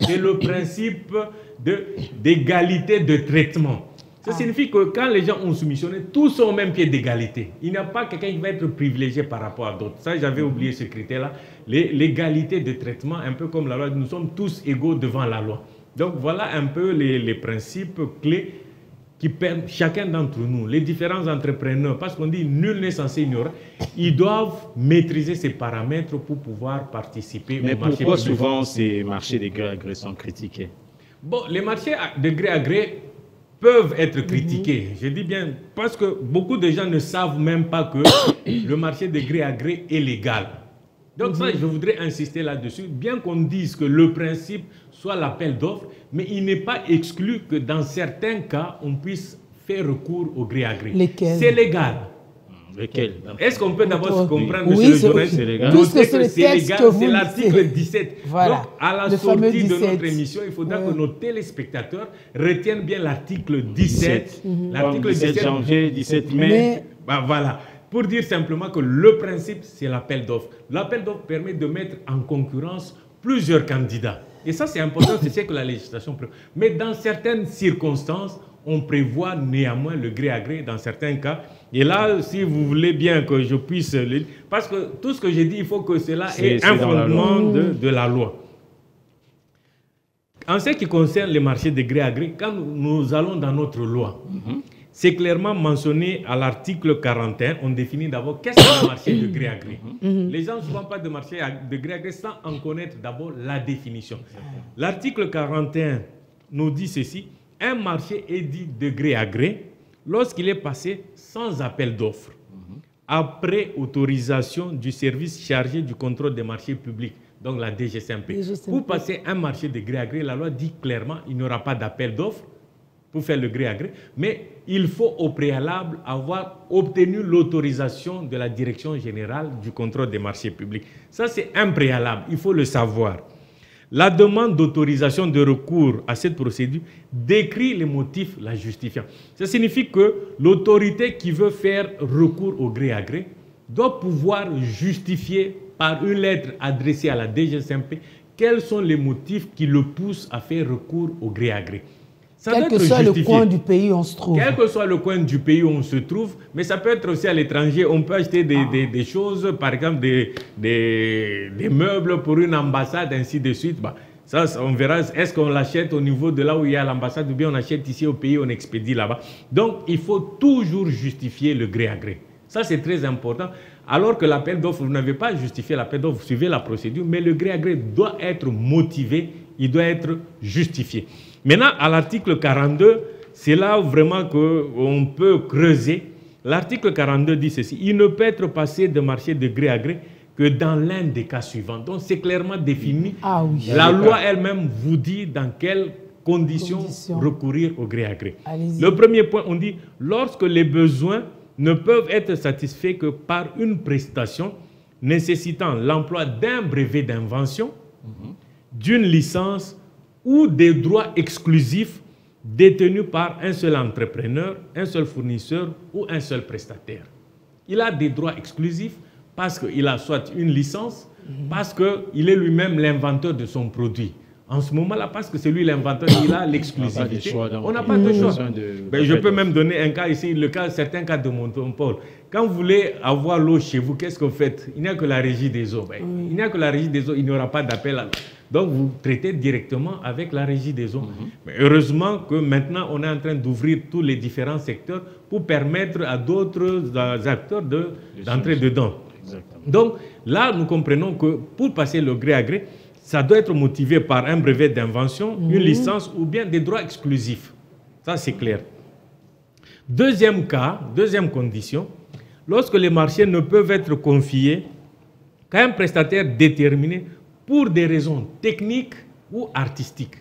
C'est le principe d'égalité de traitement. Ça signifie que quand les gens ont soumissionné, tous sont au même pied d'égalité. Il n'y a pas quelqu'un qui va être privilégié par rapport à d'autres. Ça, j'avais oublié ce critère-là. L'égalité de traitement, un peu comme la loi, nous sommes tous égaux devant la loi. Donc voilà un peu les principes clés qui permettent chacun d'entre nous, les différents entrepreneurs, parce qu'on dit nul n'est censé ignorer, ils doivent maîtriser ces paramètres pour pouvoir participer au marché. Mais pourquoi souvent ces marchés de gré à gré sont critiqués? Bon, les marchés de gré à gré peuvent être critiqués. Je dis bien, parce que beaucoup de gens ne savent même pas que le marché de gré à gré est légal. Donc ça, je voudrais insister là-dessus, bien qu'on dise que le principe soit l'appel d'offres, mais il n'est pas exclu que dans certains cas, on puisse faire recours au gré à gré. C'est légal. Lesquels? Est-ce qu'on peut d'abord se comprendre, oui, monsieur le journaliste? C'est légal. C'est légal, c'est l'article 17. Voilà. Donc, à la sortie de notre émission, il faudra que nos téléspectateurs retiennent bien l'article 17. L'article 17 janvier, 17 mai. Bah, voilà. Pour dire simplement que le principe, c'est l'appel d'offres. L'appel d'offres permet de mettre en concurrence plusieurs candidats. Et ça, c'est important, c'est ce que la législation prévoit. Mais dans certaines circonstances, on prévoit néanmoins le gré à gré dans certains cas. Et là, si vous voulez bien que je puisse... Parce que tout ce que j'ai dit, il faut que cela ait un fondement de la loi. En ce qui concerne les marchés de gré à gré, quand nous allons dans notre loi, c'est clairement mentionné à l'article 41. On définit d'abord qu'est-ce que le marché de gré à gré. Les gens ne souvent pas de marché de gré à gré sans en connaître d'abord la définition. L'article 41 nous dit ceci. Un marché est dit de gré à gré lorsqu'il est passé sans appel d'offres, après autorisation du service chargé du contrôle des marchés publics, donc la DGCMP. Pour passer un marché de gré à gré, la loi dit clairement qu'il n'y aura pas d'appel d'offres pour faire le gré à gré, mais il faut au préalable avoir obtenu l'autorisation de la Direction générale du contrôle des marchés publics. Ça, c'est un préalable, il faut le savoir. La demande d'autorisation de recours à cette procédure décrit les motifs la justifiant. Ça signifie que l'autorité qui veut faire recours au gré à gré doit pouvoir justifier par une lettre adressée à la DGCMP quels sont les motifs qui le poussent à faire recours au gré à gré. Quel que soit le coin du pays où on se trouve. Quel que soit le coin du pays où on se trouve, mais ça peut être aussi à l'étranger. On peut acheter des choses, par exemple des meubles pour une ambassade, ainsi de suite. Bah, ça, on verra, est-ce qu'on l'achète au niveau de là où il y a l'ambassade ou bien on achète ici au pays, on expédie là-bas. Donc, il faut toujours justifier le gré à gré. Ça, c'est très important. Alors que l'appel d'offres, vous n'avez pas justifié l'appel d'offres, vous suivez la procédure, mais le gré à gré doit être motivé, il doit être justifié. Maintenant, à l'article 42, c'est là vraiment qu'on peut creuser. L'article 42 dit ceci. Il ne peut être passé de marché de gré à gré que dans l'un des cas suivants. Donc, c'est clairement défini. Ah oui. La loi elle-même vous dit dans quelles conditions recourir au gré à gré. Le premier point, on dit, lorsque les besoins ne peuvent être satisfaits que par une prestation nécessitant l'emploi d'un brevet d'invention, d'une licence ou des droits exclusifs détenus par un seul entrepreneur, un seul fournisseur ou un seul prestataire. Il a des droits exclusifs parce qu'il a soit une licence, parce qu'il est lui-même l'inventeur de son produit. En ce moment-là, parce que c'est lui l'inventeur, il a l'exclusivité. On n'a pas de choix. Je peux même donner un cas ici, certains cas de monopole. Quand vous voulez avoir l'eau chez vous, qu'est-ce que vous faites? Il n'y a que la régie des eaux. Il n'y a que la régie des eau, il n'y aura pas d'appel à l'eau. Donc vous traitez directement avec la régie des eaux. Mais heureusement que maintenant, on est en train d'ouvrir tous les différents secteurs pour permettre à d'autres acteurs d'entrer dedans. Exactement. Donc là, nous comprenons que pour passer le gré à gré, ça doit être motivé par un brevet d'invention, une licence ou bien des droits exclusifs. Ça, c'est clair. Deuxième cas, deuxième condition, lorsque les marchés ne peuvent être confiés qu'à un prestataire déterminé pour des raisons techniques ou artistiques.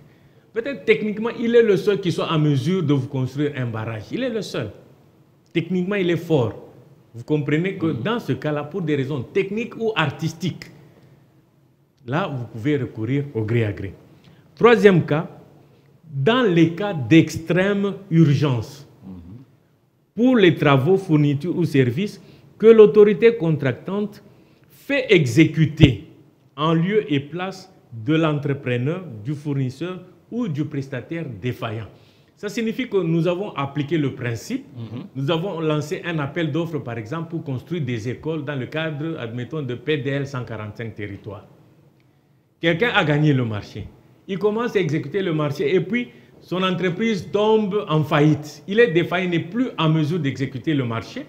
Peut-être techniquement, il est le seul qui soit en mesure de vous construire un barrage. Il est le seul. Techniquement, il est fort. Vous comprenez que dans ce cas-là, pour des raisons techniques ou artistiques, là, vous pouvez recourir au gré à gré. Troisième cas, dans les cas d'extrême urgence, pour les travaux, fournitures ou services que l'autorité contractante fait exécuter en lieu et place de l'entrepreneur, du fournisseur ou du prestataire défaillant. Ça signifie que nous avons appliqué le principe. Nous avons lancé un appel d'offres, par exemple, pour construire des écoles dans le cadre, admettons, de PDL 145 territoires. Quelqu'un a gagné le marché. Il commence à exécuter le marché et puis son entreprise tombe en faillite. Il est défaillant, il n'est plus en mesure d'exécuter le marché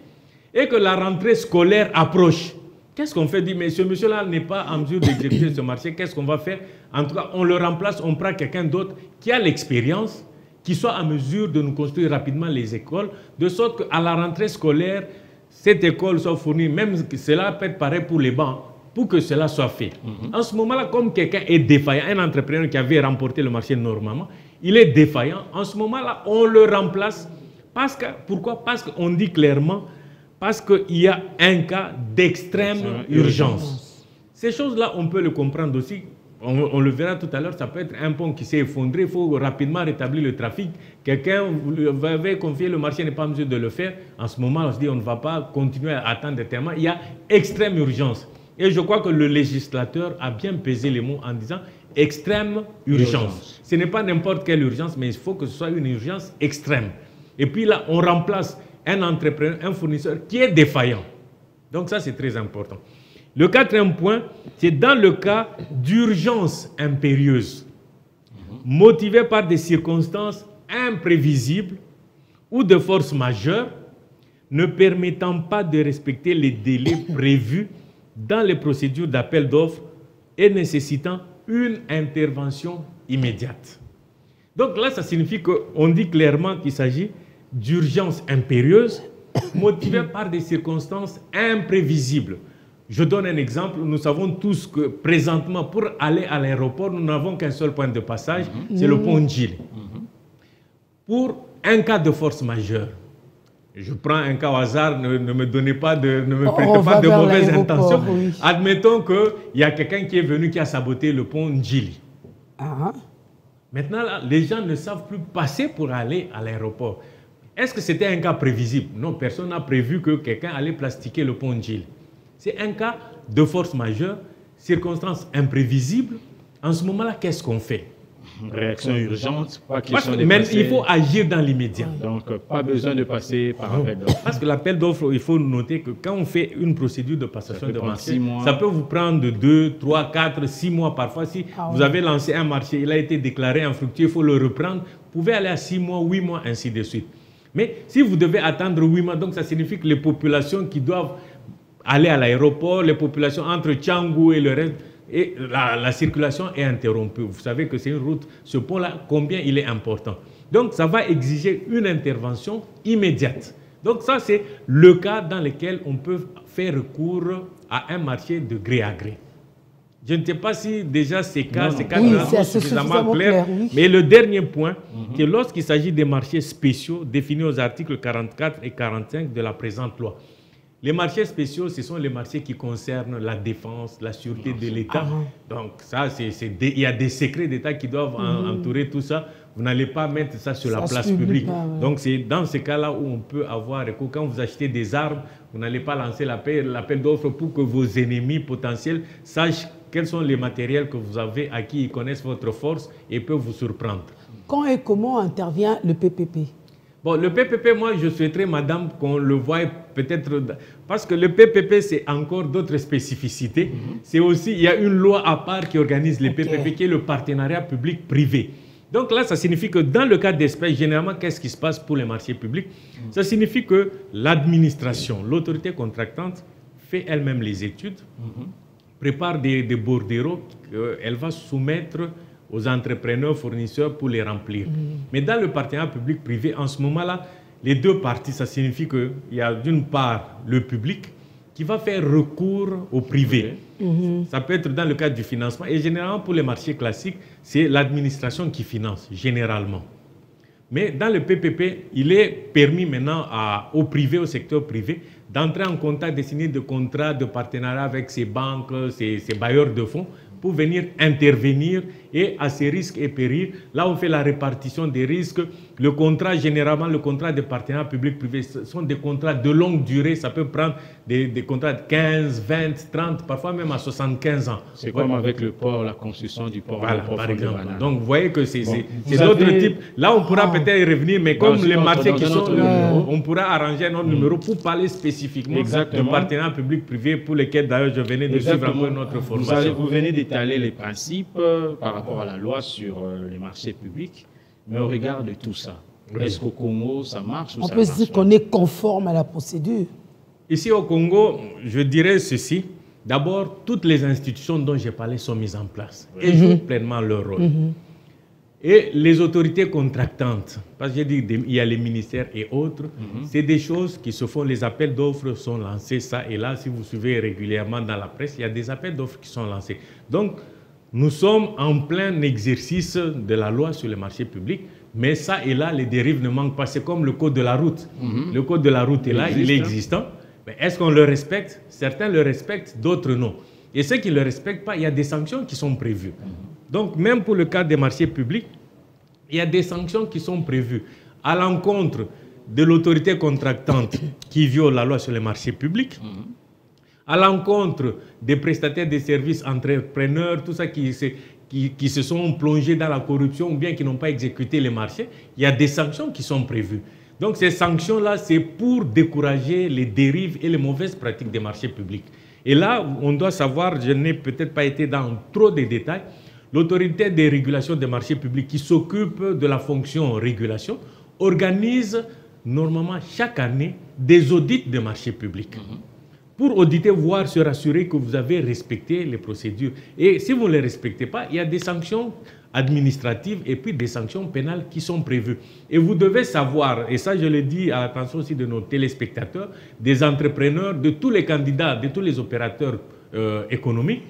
et que la rentrée scolaire approche. Qu'est-ce qu'on fait? Dit, mais ce monsieur-là n'est pas en mesure d'exécuter ce marché. Qu'est-ce qu'on va faire? En tout cas, on le remplace, on prend quelqu'un d'autre qui a l'expérience, qui soit en mesure de nous construire rapidement les écoles, de sorte qu'à la rentrée scolaire, cette école soit fournie, même que cela peut être pareil pour les bancs, pour que cela soit fait. En ce moment-là, comme quelqu'un est défaillant, un entrepreneur qui avait remporté le marché normalement, il est défaillant. En ce moment-là, on le remplace. Pourquoi? Parce qu'on dit clairement, parce qu'il y a un cas d'extrême urgence. Ces choses-là, on peut le comprendre aussi. On le verra tout à l'heure, ça peut être un pont qui s'est effondré, il faut rapidement rétablir le trafic. Quelqu'un vous avait confié, le marché n'est pas en mesure de le faire. En ce moment, on se dit, on ne va pas continuer à attendre tellement. Il y a extrême urgence. Et je crois que le législateur a bien pesé les mots en disant extrême urgence. Ce n'est pas n'importe quelle urgence, mais il faut que ce soit une urgence extrême. Et puis là, on remplace un entrepreneur, un fournisseur qui est défaillant. Donc ça, c'est très important. Le quatrième point, c'est dans le cas d'urgence impérieuse, motivée par des circonstances imprévisibles ou de force majeure, ne permettant pas de respecter les délais prévus dans les procédures d'appel d'offres et nécessitant une intervention immédiate. Donc là, ça signifie qu'on dit clairement qu'il s'agit d'urgence impérieuse motivée par des circonstances imprévisibles. Je donne un exemple. Nous savons tous que présentement, pour aller à l'aéroport, nous n'avons qu'un seul point de passage, c'est le pont Djily. Pour un cas de force majeure, je prends un cas au hasard, ne me donnez pas ne me prêtez pas de mauvaises intentions. Oui. Admettons qu'il y a quelqu'un qui est venu, qui a saboté le pont Djily. Maintenant, là, les gens ne savent plus passer pour aller à l'aéroport. Est-ce que c'était un cas prévisible? Non, personne n'a prévu que quelqu'un allait plastiquer le pont Djily. C'est un cas de force majeure, circonstances imprévisibles. En ce moment-là, qu'est-ce qu'on fait? Réaction urgente, pas question de passer... Il faut agir dans l'immédiat. Donc, pas besoin de passer par appel d'offres. Parce que l'appel d'offres, il faut noter que quand on fait une procédure de passation de marché, ça peut vous prendre 2, 3, 4, 6 mois parfois. Si vous avez lancé un marché, il a été déclaré infructueux, il faut le reprendre. Vous pouvez aller à 6 mois, 8 mois, ainsi de suite. Mais si vous devez attendre 8 mois, donc ça signifie que les populations qui doivent aller à l'aéroport, les populations entre Tchangou et le reste, et la circulation est interrompue. Vous savez que c'est une route, ce pont-là, combien il est important. Donc, ça va exiger une intervention immédiate. Donc, ça, c'est le cas dans lequel on peut faire recours à un marché de gré à gré. Je ne sais pas si déjà ces cas sont suffisamment clairs, oui. Mais le dernier point, c'est lorsqu'il s'agit des marchés spéciaux définis aux articles 44 et 45 de la présente loi. Les marchés spéciaux, ce sont les marchés qui concernent la défense, la sûreté de l'État. Donc ça, il y a des secrets d'État qui doivent entourer tout ça. Vous n'allez pas mettre ça sur la place publique. Donc c'est dans ces cas-là où on peut avoir, quand vous achetez des armes, vous n'allez pas lancer l'appel d'offres pour que vos ennemis potentiels sachent quels sont les matériels que vous avez acquis, ils connaissent votre force et peuvent vous surprendre. Quand et comment intervient le PPP? Bon, le PPP, moi, je souhaiterais, madame, qu'on le voie peut-être... Parce que le PPP, c'est encore d'autres spécificités. C'est aussi, il y a une loi à part qui organise les PPP, qui est le partenariat public-privé. Donc là, ça signifie que dans le cas d'espèces, généralement, qu'est-ce qui se passe pour les marchés publics? Ça signifie que l'administration, l'autorité contractante, fait elle-même les études, prépare des bordereaux qu'elle va soumettre aux entrepreneurs, fournisseurs pour les remplir. Mais dans le partenariat public-privé, en ce moment-là, les deux parties, ça signifie qu'il y a d'une part le public qui va faire recours au privé. Ça peut être dans le cadre du financement. Et généralement, pour les marchés classiques, c'est l'administration qui finance, généralement. Mais dans le PPP, il est permis maintenant au privé, au secteur privé, d'entrer en contact, de signer des contrats de partenariat avec ces banques, ces bailleurs de fonds, pour venir intervenir et à ces risques et périls. Là, on fait la répartition des risques. Le contrat, généralement, le contrat de partenariat public-privé, ce sont des contrats de longue durée. Ça peut prendre des contrats de 15, 20, 30, parfois même à 75 ans. C'est comme avec le port, la construction du port. Voilà, par exemple. Donc, vous voyez que c'est d'autres types. Là, on pourra peut-être y revenir, mais comme les marchés qui sont... on pourra arranger un autre numéro pour parler spécifiquement de partenariat public-privé pour lesquels, d'ailleurs, je venais de suivre un peu notre formation. Vous venez d'étaler les principes par rapport à la loi sur les marchés publics, mais au regard de tout ça, est-ce qu'au Congo, ça marche ou ça marche pas? On peut se dire qu'on est conforme à la procédure. Ici au Congo, je dirais ceci. D'abord, toutes les institutions dont j'ai parlé sont mises en place et jouent pleinement leur rôle. Et les autorités contractantes, parce que j'ai dit il y a les ministères et autres, c'est des choses qui se font, les appels d'offres sont lancés, ça et là, si vous suivez régulièrement dans la presse, il y a des appels d'offres qui sont lancés. Donc, nous sommes en plein exercice de la loi sur les marchés publics, mais ça et là, les dérives ne manquent pas. C'est comme le code de la route. Le code de la route est là, il est existant. Mais est-ce qu'on le respecte? Certains le respectent, d'autres non. Et ceux qui ne le respectent pas, il y a des sanctions qui sont prévues. Donc, même pour le cas des marchés publics, il y a des sanctions qui sont prévues à l'encontre de l'autorité contractante qui viole la loi sur les marchés publics, à l'encontre des prestataires de services, entrepreneurs, tout ça qui se sont plongés dans la corruption ou bien qui n'ont pas exécuté les marchés. Il y a des sanctions qui sont prévues. Donc ces sanctions-là, c'est pour décourager les dérives et les mauvaises pratiques des marchés publics. Et là, on doit savoir, je n'ai peut-être pas été dans trop de détails, l'autorité de régulation des marchés publics qui s'occupe de la fonction régulation organise normalement chaque année des audits des marchés publics. Pour auditer, voir, se rassurer que vous avez respecté les procédures. Et si vous ne les respectez pas, il y a des sanctions administratives et puis des sanctions pénales qui sont prévues. Et vous devez savoir, et ça je le dis à l'attention aussi de nos téléspectateurs, des entrepreneurs, de tous les candidats, de tous les opérateurs économiques,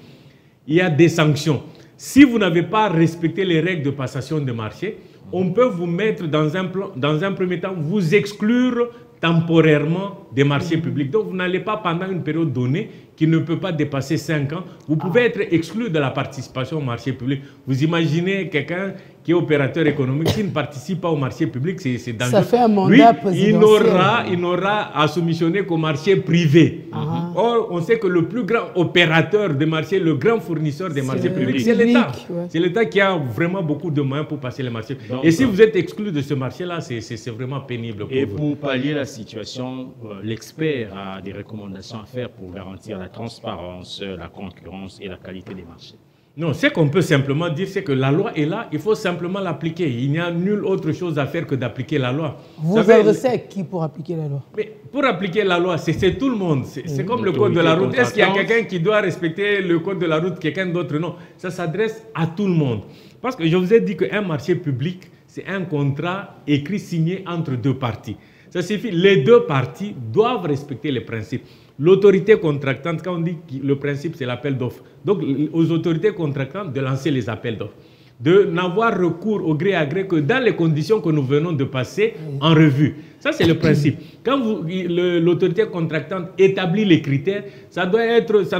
il y a des sanctions. Si vous n'avez pas respecté les règles de passation de marché, on peut vous mettre dans un premier temps, vous exclure temporairement des marchés publics. Donc, vous n'allez pas, pendant une période donnée, qui ne peut pas dépasser 5 ans, vous pouvez être exclu de la participation au marché public. Vous imaginez quelqu'un qui est opérateur économique, qui ne participe pas au marché public, c'est dangereux. Ça fait un mandat présidentiel. Il n'aura à soumissionner qu'au marché privé. Or, on sait que le plus grand opérateur des marchés, le grand fournisseur des marchés publics, c'est l'État. C'est l'État qui a vraiment beaucoup de moyens pour passer les marchés. Donc, et si vous êtes exclu de ce marché-là, c'est vraiment pénible pour vous. Et pour pallier la situation, l'expert a des recommandations à faire pour garantir la transparence, la concurrence et la qualité des marchés. Non, ce qu'on peut simplement dire, c'est que la loi est là, il faut simplement l'appliquer. Il n'y a nulle autre chose à faire que d'appliquer la loi. Vous adressez à qui pour appliquer la loi? Mais pour appliquer la loi, c'est tout le monde. C'est comme le code de la route. Est-ce qu'il y a quelqu'un qui doit respecter le code de la route, quelqu'un d'autre? Non, ça s'adresse à tout le monde. Parce que je vous ai dit qu'un marché public, c'est un contrat écrit, signé entre deux parties. Ça signifie que les deux parties doivent respecter les principes. L'autorité contractante, quand on dit que le principe, c'est l'appel d'offres. Donc, aux autorités contractantes de lancer les appels d'offres. de n'avoir recours au gré à gré que dans les conditions que nous venons de passer en revue. Ça, c'est le principe. Quand l'autorité contractante établit les critères, ça ne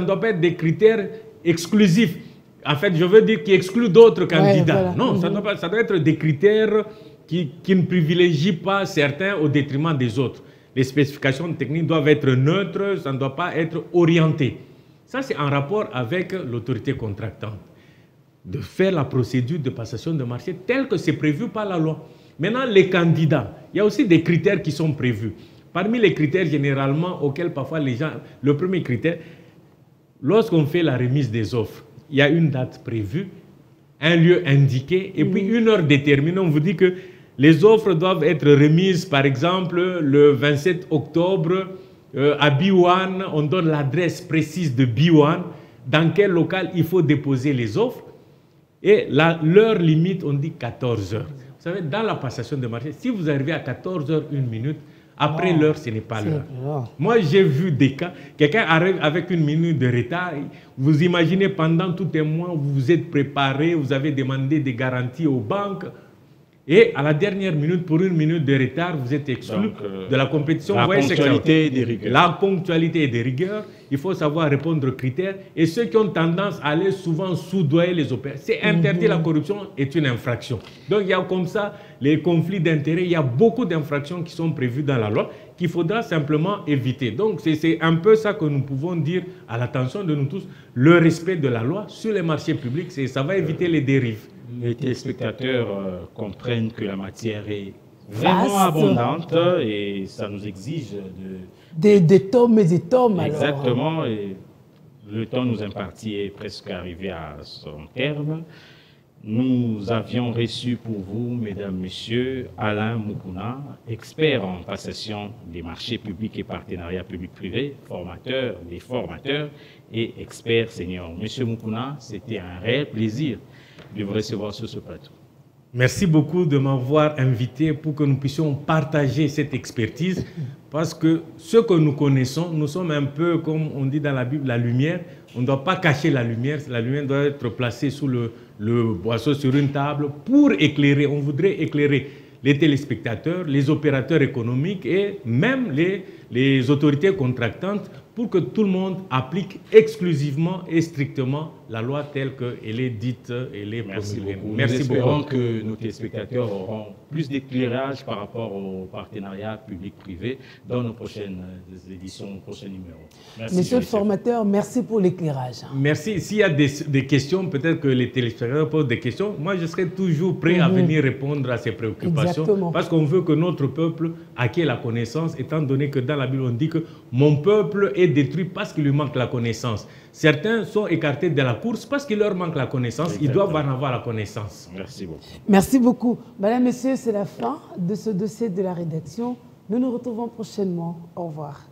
doit pas être des critères exclusifs. En fait, je veux dire qui excluent d'autres candidats. Voilà. Non, ça doit être des critères qui ne privilégient pas certains au détriment des autres. Les spécifications techniques doivent être neutres, ça ne doit pas être orienté. Ça, c'est en rapport avec l'autorité contractante. De faire la procédure de passation de marché telle que c'est prévu par la loi. Maintenant, les candidats, il y a aussi des critères qui sont prévus. Parmi les critères généralement auxquels parfois les gens... Le premier critère, lorsqu'on fait la remise des offres, il y a une date prévue, un lieu indiqué et puis une heure déterminée. On vous dit que les offres doivent être remises, par exemple, le 27 octobre à Biwan. On donne l'adresse précise de Biwan, dans quel local il faut déposer les offres. Et l'heure limite, on dit 14 heures. Vous savez, dans la passation de marché, si vous arrivez à 14 heures, 1 minute, après l'heure, ce n'est pas l'heure. Moi, j'ai vu des cas, quelqu'un arrive avec 1 minute de retard. Vous imaginez, pendant tout un mois, vous vous êtes préparé, vous avez demandé des garanties aux banques. Et à la dernière minute, pour 1 minute de retard, vous êtes exclu de la compétition. La ponctualité et des rigueurs. La ponctualité et des rigueurs. Il faut savoir répondre aux critères. Et ceux qui ont tendance à aller souvent soudoyer les opérations, c'est interdit. La corruption est une infraction. Donc il y a comme ça les conflits d'intérêts. Il y a beaucoup d'infractions qui sont prévues dans la loi qu'il faudra simplement éviter. Donc c'est un peu ça que nous pouvons dire à l'attention de nous tous. Le respect de la loi sur les marchés publics, ça va éviter les dérives. Les téléspectateurs comprennent que la matière est vraiment abondante et ça nous exige des tomes et des tomes. Exactement. Et le temps nous imparti est presque arrivé à son terme. Nous avions reçu pour vous, mesdames, messieurs, Alain Mukuna, expert en passation des marchés publics et partenariats publics-privés, formateur des formateurs et expert senior. Monsieur Mukuna, c'était un réel plaisir de vous recevoir sur ce plateau. Merci beaucoup de m'avoir invité pour que nous puissions partager cette expertise, parce que ce que nous connaissons, nous sommes un peu, comme on dit dans la Bible, la lumière. On ne doit pas cacher la lumière doit être placée sous le boisseau sur une table pour éclairer. On voudrait éclairer les téléspectateurs, les opérateurs économiques et même les autorités contractantes pour que tout le monde applique exclusivement et strictement la loi telle qu'elle est dite et elle est promulguée. Merci beaucoup. Nous espérons que nos téléspectateurs auront plus d'éclairage par rapport au partenariat public-privé dans nos prochaines éditions, nos prochains numéros. Merci. Monsieur le formateur, merci pour l'éclairage. Merci. S'il y a des questions, peut-être que les téléspectateurs posent des questions, moi je serai toujours prêt à venir répondre à ces préoccupations. Exactement. Parce qu'on veut que notre peuple acquiert la connaissance, étant donné que dans la Bible on dit que mon peuple est détruit parce qu'il lui manque la connaissance. Certains sont écartés de la course parce qu'il leur manque la connaissance. Exactement. Ils doivent en avoir la connaissance. Merci beaucoup. Merci beaucoup. Madame, Messieurs, c'est la fin de ce dossier de la rédaction. Nous nous retrouvons prochainement. Au revoir.